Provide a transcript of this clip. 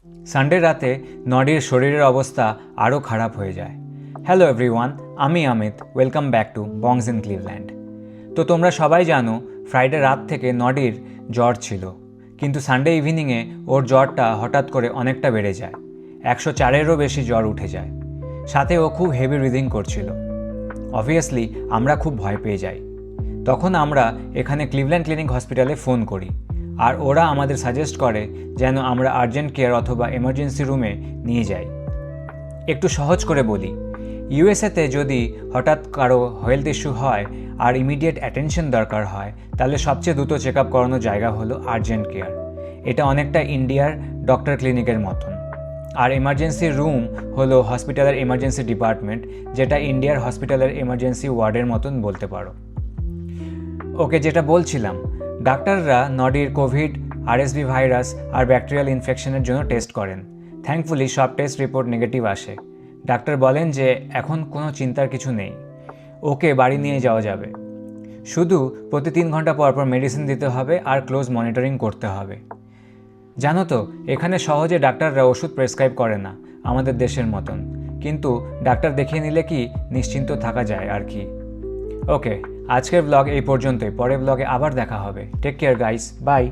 Sunday রাতে নডির শরীরের অবস্থা আরও খারাপ হয়ে যায়। হ্যালো এভরিওয়ান, আমি Amit, welcome back to Bongs in Cleveland. তো তোমরা সবাই জানো ফ্রাইডে রাত থেকে নডির জ্বর ছিল, কিন্তু সানডে ইভিনিংয়ে ওর জ্বরটা হঠাৎ করে অনেকটা বেড়ে যায়। 104-এরও বেশি জ্বর উঠে যায়, সাথে ও খুব হেভি ব্রিদিং করছিল। অবভিয়াসলি আমরা খুব ভয় পেয়ে যাই। তখন আমরা এখানে ক্লিভল্যান্ড ক্লিনিক হসপিটালে ফোন করি, আর ওরা আমাদের সাজেস্ট করে যেন আমরা আর্জেন্ট কেয়ার অথবা এমার্জেন্সি রুমে নিয়ে যাই। একটু সহজ করে বলি, ইউএসএতে যদি হঠাৎ কারো হেলথ ইস্যু হয় আর ইমিডিয়েট অ্যাটেনশন দরকার হয়, তাহলে সবচেয়ে দ্রুত চেক আপ করানোর জায়গা হলো আর্জেন্ট কেয়ার। এটা অনেকটা ইন্ডিয়ার ডক্টর ক্লিনিকের মতন। আর এমার্জেন্সি রুম হলো হসপিটালের এমার্জেন্সি ডিপার্টমেন্ট, যেটা ইন্ডিয়ার হসপিটালের এমার্জেন্সি ওয়ার্ডের মতন বলতে পারো। ওকে, যেটা বলছিলাম, ডাক্তাররা নডির কোভিড, আরএসভি ভাইরাস আর ব্যাকটেরিয়াল ইনফেকশনের জন্য টেস্ট করেন। থ্যাঙ্কফুলি সব টেস্ট রিপোর্ট নেগেটিভ আসে। ডাক্তার বলেন যে এখন কোনো চিন্তার কিছু নেই, ওকে বাড়ি নিয়ে যাওয়া যাবে। শুধু প্রতি 3 ঘন্টা পর পর মেডিসিন দিতে হবে আর ক্লোজ মনিটরিং করতে হবে। জানো তো, এখানে সহজে ডাক্তাররা ওষুধ প্রেসক্রাইব করে না আমাদের দেশের মতন, কিন্তু ডাক্তার দেখিয়ে নিলে কি নিশ্চিন্ত থাকা যায় আর কি। ওকে, আজকের ব্লগ এই পর্যন্তই। পরের ব্লগে আবার দেখা হবে। Take care guys, by.